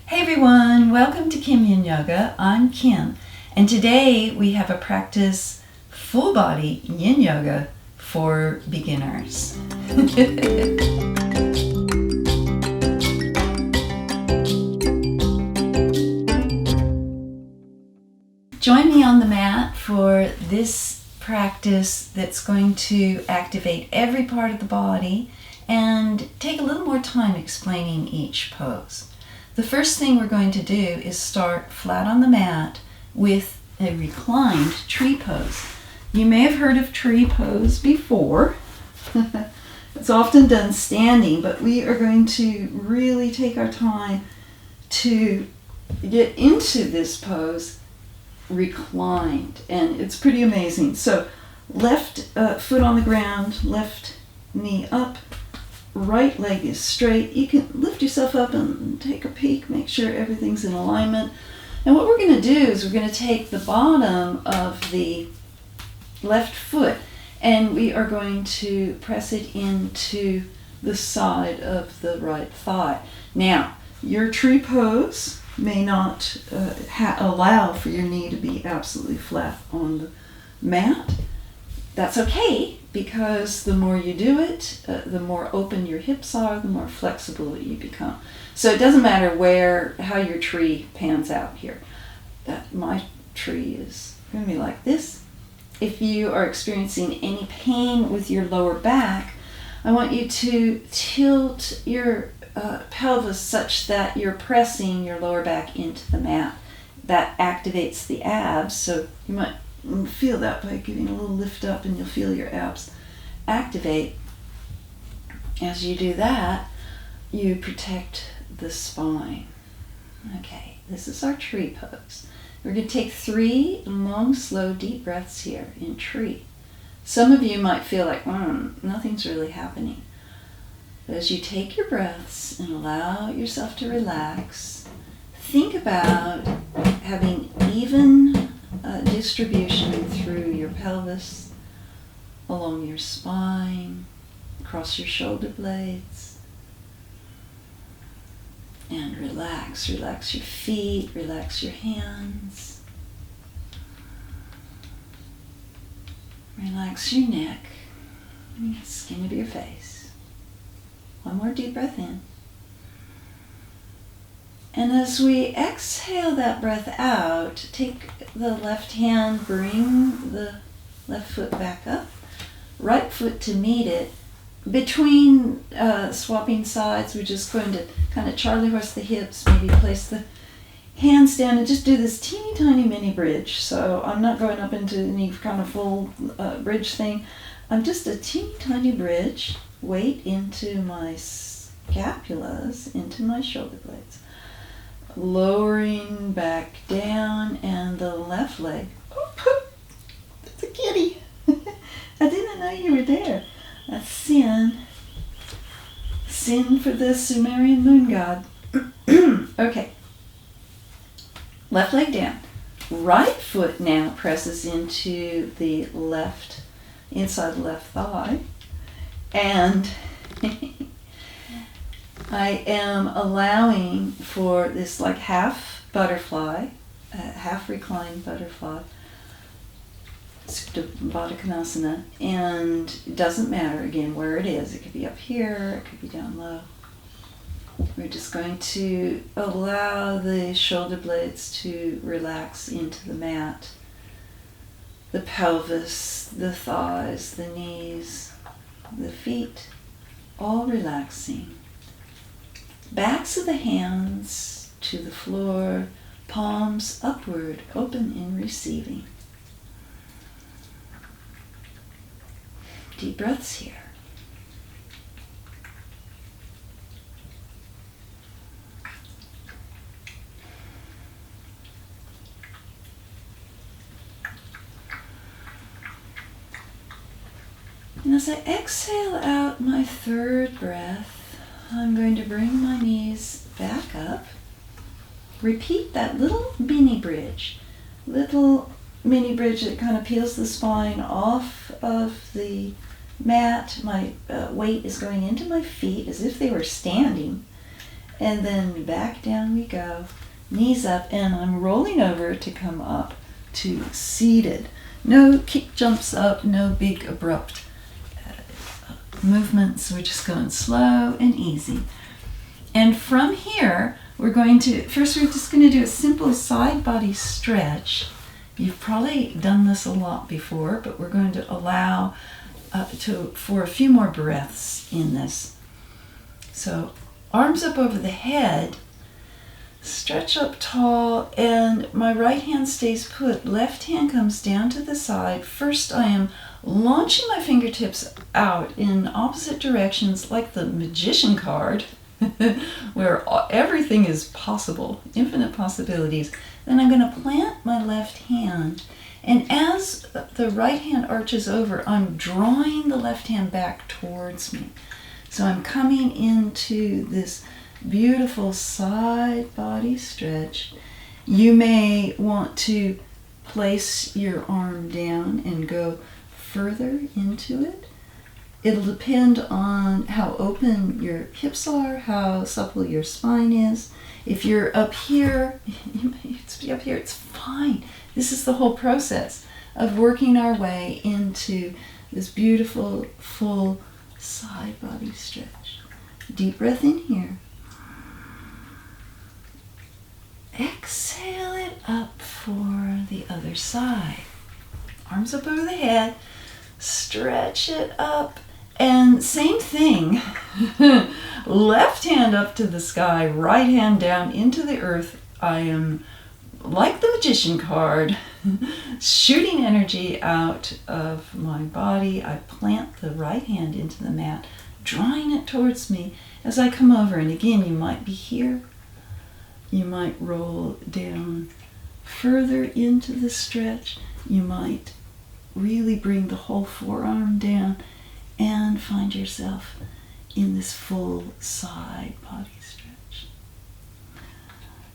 Hey everyone, welcome to Kim Yin Yoga. I'm Kim, and today we have a practice full body Yin Yoga for beginners. Join me on the mat for this practice that's going to activate every part of the body and take a little more time explaining each pose. The first thing we're going to do is start flat on the mat with a reclined tree pose. You may have heard of tree pose before. It's often done standing, but we are going to really take our time to get into this pose reclined, and it's pretty amazing. So left foot on the ground, left knee up, right leg is straight. You can lift yourself up and take a peek, make sure everything's in alignment. And what we're going to do is we're going to take the bottom of the left foot and we are going to press it into the side of the right thigh. Now, your tree pose may not allow for your knee to be absolutely flat on the mat. That's okay, because the more you do it, the more open your hips are, the more flexible you become. So it doesn't matter how your tree pans out here. My tree is going to be like this. If you are experiencing any pain with your lower back, I want you to tilt your pelvis such that you're pressing your lower back into the mat. That activates the abs, so you might feel that by giving a little lift up, and you'll feel your abs activate. As you do that, you protect the spine. Okay, this is our tree pose. We're going to take 3 long, slow, deep breaths here in tree. Some of you might feel like, nothing's really happening. But as you take your breaths and allow yourself to relax, think about having even distribution through your pelvis, along your spine, across your shoulder blades. And relax your feet, relax your hands. Relax your neck, the skin of your face. One more deep breath in. And as we exhale that breath out, take the left hand, bring the left foot back up, right foot to meet it. Between swapping sides, we're just going to kind of Charlie horse the hips, maybe place the hands down and just do this teeny tiny mini bridge. So I'm not going up into any kind of full bridge thing. I'm just a teeny tiny bridge, weight into my scapulas, into my shoulder blades. Lowering back down, and the left leg. Oh, that's a kitty. I didn't know you were there. That's Sin. Sin for the Sumerian moon god. Okay. Left leg down. Right foot now presses into the left, inside the left thigh. And I am allowing for this like half butterfly, half reclined butterfly, Supta Baddha Konasana, and it doesn't matter again where it is. It could be up here, it could be down low. We're just going to allow the shoulder blades to relax into the mat, the pelvis, the thighs, the knees, the feet, all relaxing. Backs of the hands to the floor, palms upward, open in receiving. Deep breaths here. And as I exhale out my third breath, I'm going to bring my knees back up. Repeat that little mini bridge that kind of peels the spine off of the mat. My weight is going into my feet as if they were standing. And then back down we go. Knees up, and I'm rolling over to come up to seated. No kick jumps up, no big abrupt movements. We're just going slow and easy. And from here, we're just going to do a simple side body stretch. You've probably done this a lot before, but we're going to allow for a few more breaths in this. So arms up over the head, stretch up tall, and my right hand stays put. Left hand comes down to the side. First, I am launching my fingertips out in opposite directions like the magician card, where everything is possible, infinite possibilities. Then I'm going to plant my left hand, and as the right hand arches over, I'm drawing the left hand back towards me. So I'm coming into this beautiful side body stretch. You may want to place your arm down and go further into it. It'll depend on how open your hips are, how supple your spine is. If you're up here, you may be up here, it's fine. This is the whole process of working our way into this beautiful, full side body stretch. Deep breath in here. Exhale it up for the other side. Arms up over the head, stretch it up, and same thing. Left hand up to the sky, right hand down into the earth. I am like the magician card, shooting energy out of my body. I plant the right hand into the mat, drawing it towards me as I come over. And again, you might be here. You might roll down further into the stretch. You might really bring the whole forearm down and find yourself in this full side body stretch.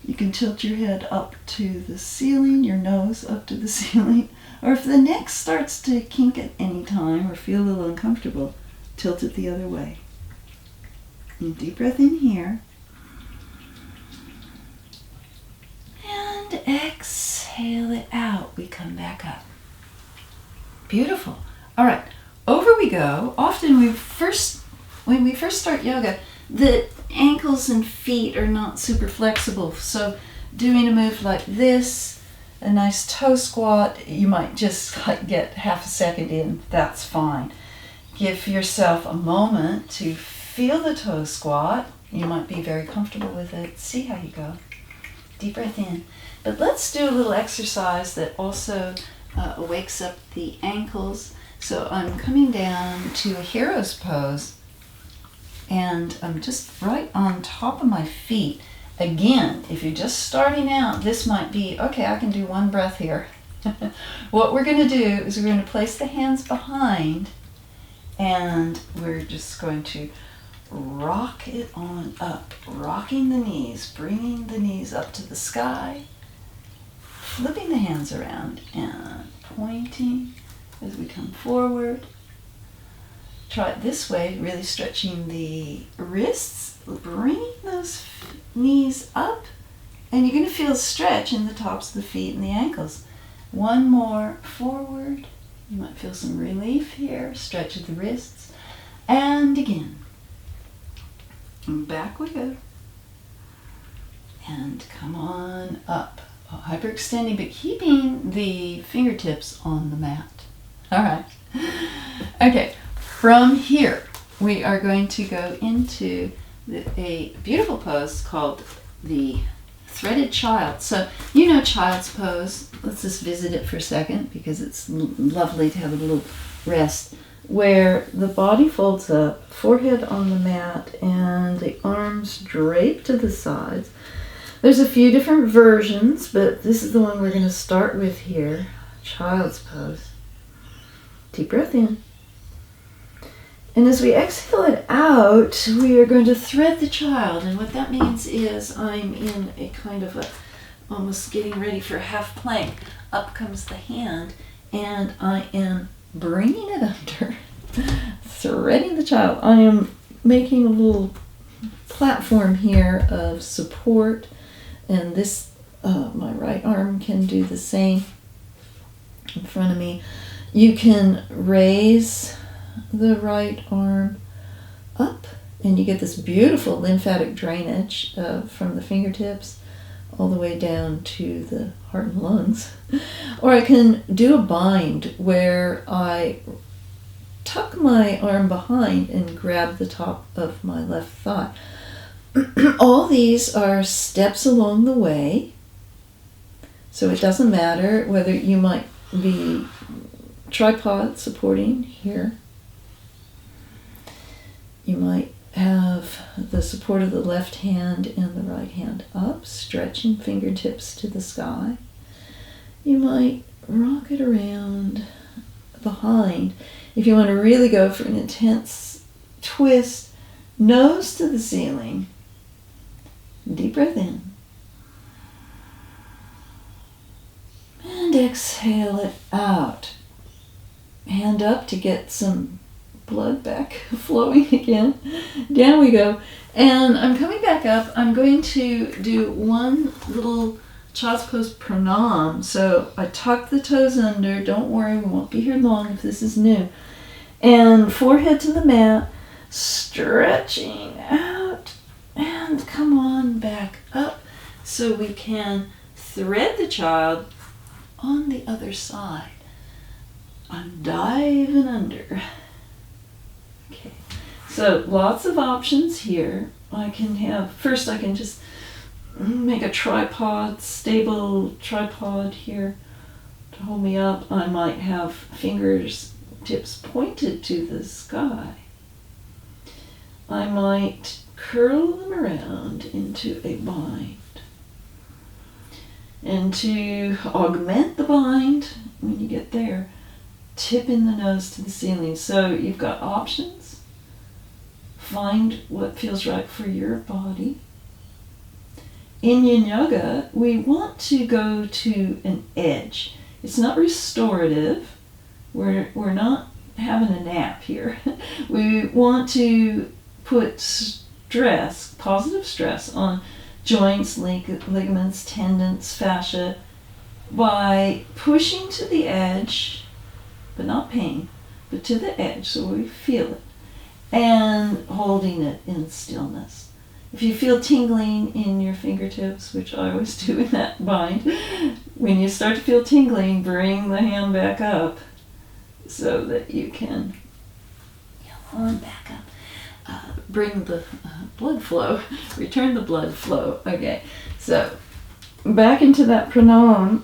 You can tilt your head up to the ceiling, your nose up to the ceiling, or if the neck starts to kink at any time or feel a little uncomfortable, tilt it the other way. And deep breath in here. And exhale it out. We come back up. Beautiful. All right, over we go. Often when we first start yoga, the ankles and feet are not super flexible. So doing a move like this, a nice toe squat, you might just get half a second in. That's fine. Give yourself a moment to feel the toe squat. You might be very comfortable with it. See how you go. Deep breath in. But let's do a little exercise that also wakes up the ankles. So I'm coming down to a hero's pose, and I'm just right on top of my feet. Again, if you're just starting out, this might be, okay, I can do one breath here. What we're going to do is we're going to place the hands behind, and we're just going to rock it on up, rocking the knees, bringing the knees up to the sky, flipping the hands around and pointing as we come forward. Try it this way, really stretching the wrists, bringing those knees up, and you're going to feel a stretch in the tops of the feet and the ankles. One more forward. You might feel some relief here. Stretch of the wrists. And again. And back we go. And come on up. Hyperextending, but keeping the fingertips on the mat. All right. Okay. From here, we are going to go into a beautiful pose called the threaded child. So you know child's pose. Let's just visit it for a second because it's lovely to have a little rest, where the body folds up, forehead on the mat, and the arms drape to the sides. There's a few different versions, but this is the one we're going to start with here. Child's pose. Deep breath in. And as we exhale it out, we are going to thread the child. And what that means is I'm in a kind of a, almost getting ready for a half plank. Up comes the hand, and I am bringing it under, threading the child. I am making a little platform here of support, and this my right arm can do the same in front of me. You can raise the right arm up, and you get this beautiful lymphatic drainage from the fingertips all the way down to the heart and lungs. Or I can do a bind where I tuck my arm behind and grab the top of my left thigh. All these are steps along the way, so it doesn't matter whether you might be tripod supporting here. You might have the support of the left hand and the right hand up, stretching fingertips to the sky. You might rock it around behind. If you want to really go for an intense twist, nose to the ceiling. Deep breath in. And exhale it out. Hand up to get some blood back flowing again. Down we go. And I'm coming back up. I'm going to do one little child's pose pranam. So I tuck the toes under. Don't worry, we won't be here long if this is new. And forehead to the mat, stretching out. And come on back up so we can thread the child on the other side. I'm diving under. Okay, so lots of options here. I can just make a tripod, stable tripod here to hold me up. I might have fingers tips pointed to the sky. I might curl them around into a bind. And to augment the bind, when you get there, tipping the nose to the ceiling. So you've got options. Find what feels right for your body. In Yin Yoga, we want to go to an edge. It's not restorative. We're not having a nap here. We want to put stress, positive stress, on joints, ligaments, tendons, fascia, by pushing to the edge, but not pain, but to the edge so we feel it, and holding it in stillness. If you feel tingling in your fingertips, which I always do in that bind, when you start to feel tingling, bring the hand back up so that you can on back up. Bring the blood flow, return the blood flow. Okay, so back into that pranam,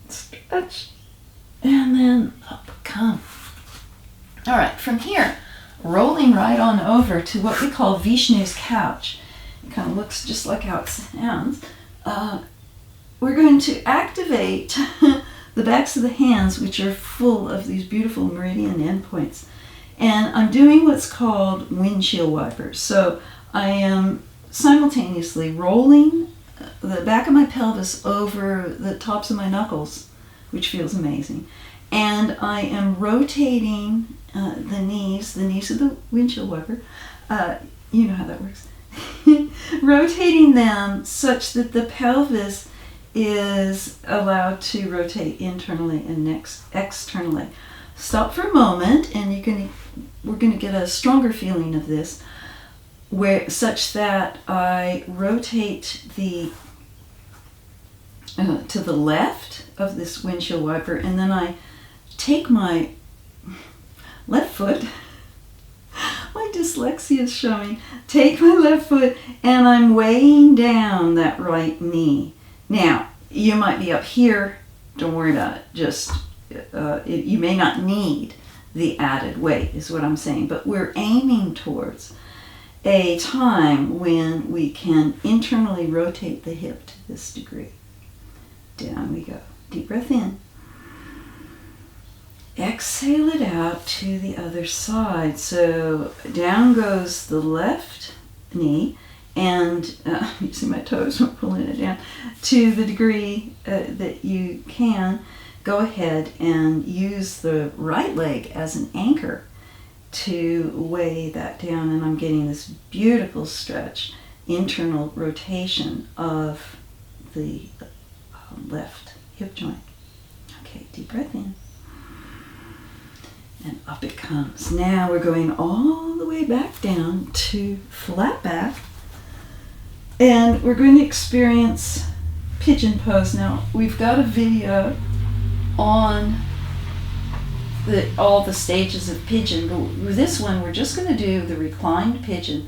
stretch, and then up come. All right, from here, rolling right on over to what we call Vishnu's couch. It kind of looks just like how it sounds. We're going to activate the backs of the hands, which are full of these beautiful meridian endpoints. And I'm doing what's called windshield wipers. So I am simultaneously rolling the back of my pelvis over the tops of my knuckles, which feels amazing. And I am rotating the knees of the windshield wiper. You know how that works. Rotating them such that the pelvis is allowed to rotate internally and externally. Stop for a moment, and we're going to get a stronger feeling of this, such that I rotate to the left of this windshield wiper, and then I take my left foot. My dyslexia is showing. Take my left foot, and I'm weighing down that right knee. Now, you might be up here. Don't worry about it. Just you may not need the added weight, is what I'm saying. But we're aiming towards a time when we can internally rotate the hip to this degree. Down we go. Deep breath in. Exhale it out to the other side. So down goes the left knee, and using my toes, I'm pulling it down. To the degree that you can, go ahead and use the right leg as an anchor to weigh that down, and I'm getting this beautiful stretch, internal rotation of the left hip joint. Okay, deep breath in. And up it comes. Now we're going all the way back down to flat back. And we're going to experience pigeon pose. Now, we've got a video on all the stages of pigeon, but with this one, we're just going to do the reclined pigeon.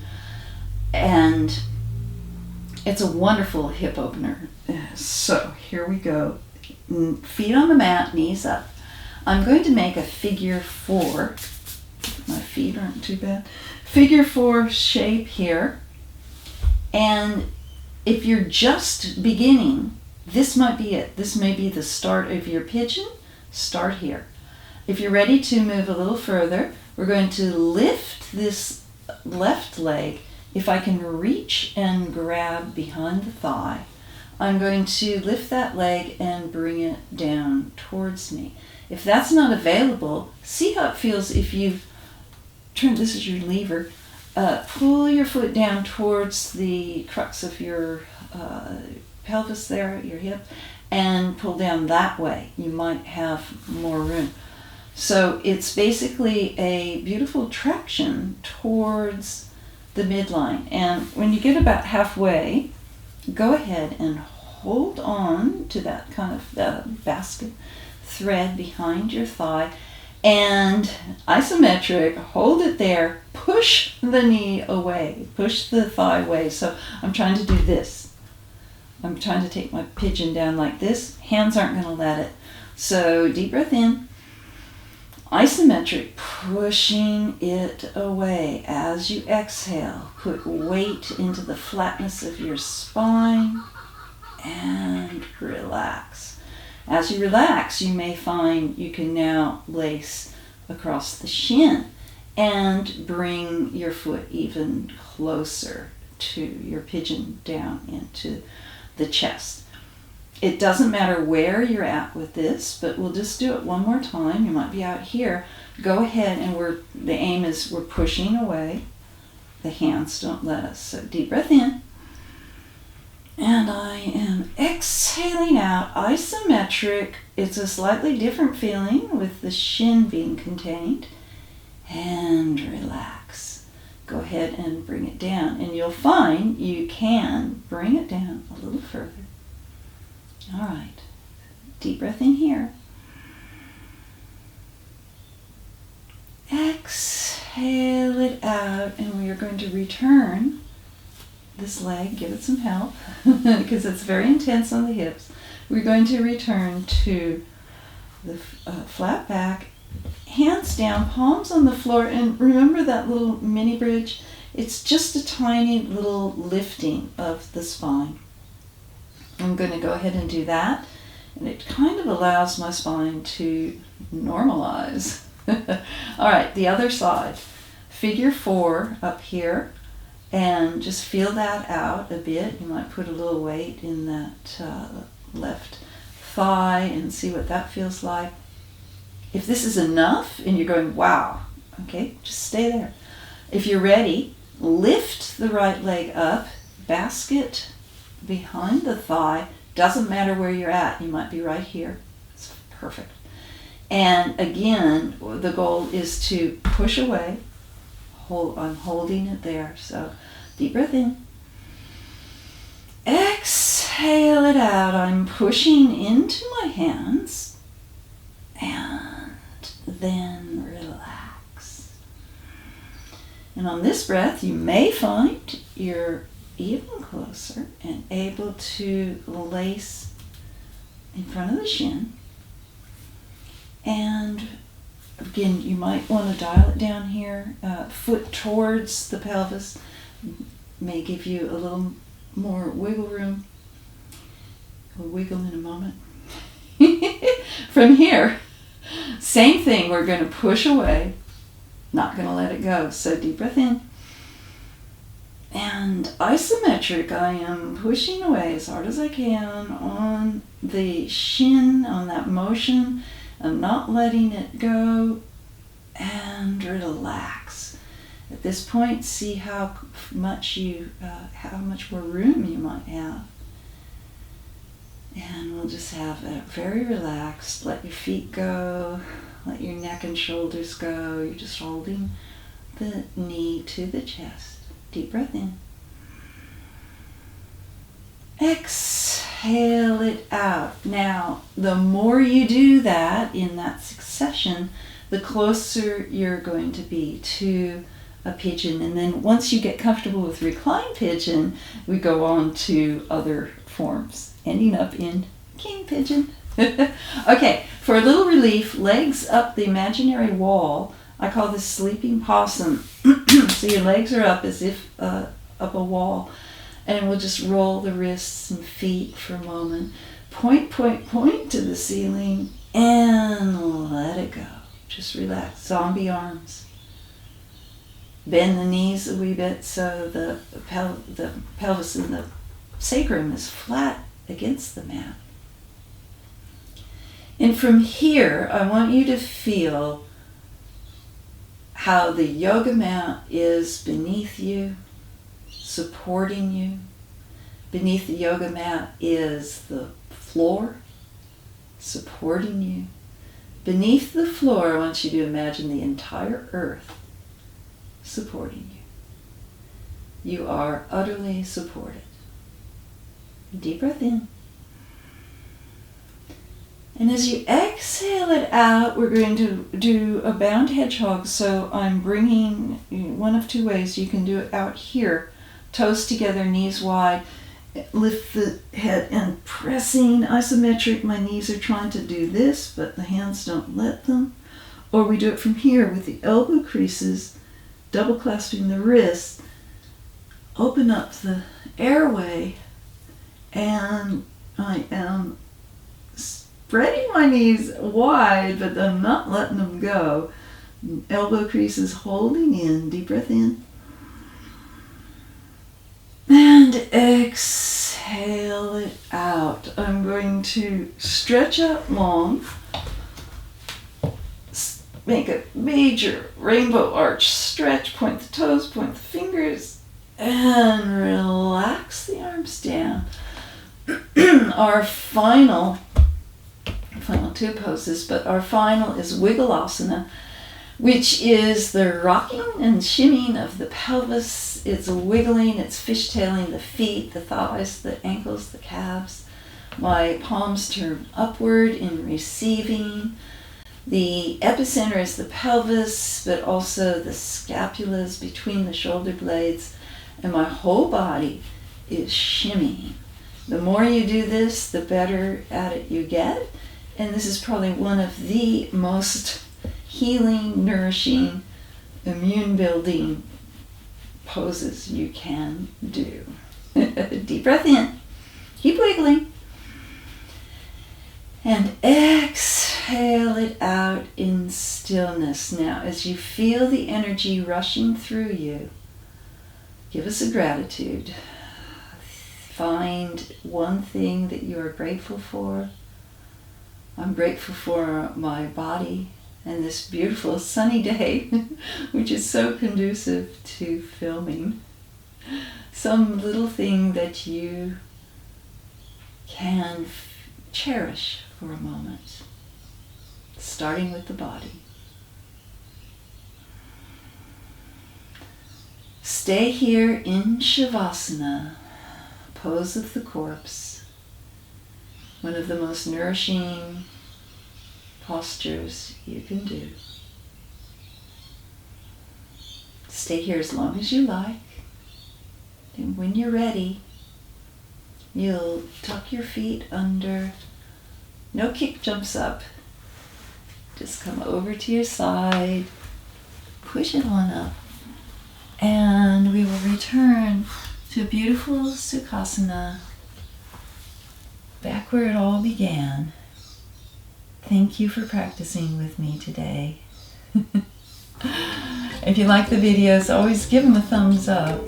And it's a wonderful hip opener. So, here we go. Feet on the mat, knees up. I'm going to make a figure 4. My feet aren't too bad. Figure 4 shape here. And if you're just beginning, this might be it. This may be the start of your pigeon. Start here. If you're ready to move a little further, we're going to lift this left leg. If I can reach and grab behind the thigh, I'm going to lift that leg and bring it down towards me. If that's not available, see how it feels if you've turned, this is your lever, pull your foot down towards the crux of your pelvis there, your hip, and pull down that way. You might have more room. So it's basically a beautiful traction towards the midline. And when you get about halfway, go ahead and hold on to that kind of basket thread behind your thigh, and isometric, hold it there, push the knee away, push the thigh away. So I'm trying to do this. I'm trying to take my pigeon down like this. Hands aren't going to let it. So deep breath in, isometric, pushing it away. As you exhale, put weight into the flatness of your spine and relax. As you relax, you may find you can now lace across the shin and bring your foot even closer to your pigeon down into the chest. It doesn't matter where you're at with this, but we'll just do it one more time. You might be out here. Go ahead, and the aim is we're pushing away. The hands don't let us. So deep breath in. And I am exhaling out, isometric. It's a slightly different feeling with the shin being contained. And relax. Go ahead and bring it down. And you'll find you can bring it down a little further. All right. Deep breath in here. Exhale it out, and we are going to return this leg, give it some help, because it's very intense on the hips. We're going to return to the flat back, hands down, palms on the floor, and remember that little mini bridge? It's just a tiny little lifting of the spine. I'm going to go ahead and do that, and it kind of allows my spine to normalize. All right, the other side. Figure 4 up here. And just feel that out a bit. You might put a little weight in that left thigh and see what that feels like. If this is enough and you're going, wow, okay, just stay there. If you're ready, lift the right leg up, basket behind the thigh. Doesn't matter where you're at. You might be right here. It's perfect. And again, the goal is to push away. I'm holding it there. So deep breath in. Exhale it out. I'm pushing into my hands. And then relax. And on this breath, you may find you're even closer and able to lace in front of the shin. And again, you might want to dial it down here. Foot towards the pelvis may give you a little more wiggle room. We'll wiggle in a moment. From here, same thing. We're going to push away. Not going to let it go. So deep breath in. And isometric, I am pushing away as hard as I can on the shin, on that motion. I'm not letting it go. and relax. At this point, see how much more room you might have. And we'll just have it very relaxed. Let your feet go. Let your neck and shoulders go. You're just holding the knee to the chest. Deep breath in. Exhale it out. Now, the more you do that in that succession, the closer you're going to be to a pigeon. And then once you get comfortable with reclined pigeon, we go on to other forms, ending up in king pigeon. Okay, for a little relief, legs up the imaginary wall. I call this sleeping possum. So your legs are up as if up a wall. And we'll just roll the wrists and feet for a moment. Point to the ceiling and let it go. Just relax. Zombie arms. Bend the knees a wee bit so the pelvis and the sacrum is flat against the mat. And from here, I want you to feel how the yoga mat is beneath you, supporting you. Beneath the yoga mat is the floor, supporting you. Beneath the floor, I want you to imagine the entire earth supporting you. You are utterly supported. Deep breath in. And as you exhale it out, we're going to do a bound hedgehog. So I'm bringing one of two ways. You can do it out here, toes together, knees wide. Lift the head and pressing isometric. My knees are trying to do this, but the hands don't let them. Or we do it from here with the elbow creases, double clasping the wrists. Open up the airway, and I am spreading my knees wide, but I'm not letting them go. Elbow creases holding in. Deep breath in. And exhale it out. I'm going to stretch out long. Make a major rainbow arch stretch. Point the toes, point the fingers, and relax the arms down. Our final two poses, but our final is wiggle asana, which is the rocking and shimmying of the pelvis. It's wiggling, it's fishtailing the feet, the thighs, the ankles, the calves. My palms turn upward in receiving. The epicenter is the pelvis, but also the scapulas between the shoulder blades, and my whole body is shimmying. The more you do this, the better at it you get, and this is probably one of the most healing, nourishing, immune-building poses you can do. Deep breath in. Keep wiggling. And exhale it out in stillness. Now, as you feel the energy rushing through you, give us a gratitude. Find one thing that you are grateful for. I'm grateful for my body and this beautiful sunny day, which is so conducive to filming. Some little thing that you can cherish for a moment, starting with the body. Stay here in Shavasana, pose of the corpse, one of the most nourishing postures you can do. Stay here as long as you like, and when you're ready, you'll tuck your feet under. No kick jumps up. Just come over to your side, push it on up, and we will return to a beautiful Sukhasana, back where it all began. Thank you for practicing with me today. If you like the videos, always give them a thumbs up.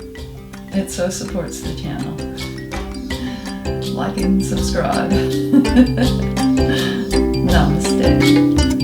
It so supports the channel. Like and subscribe. Namaste.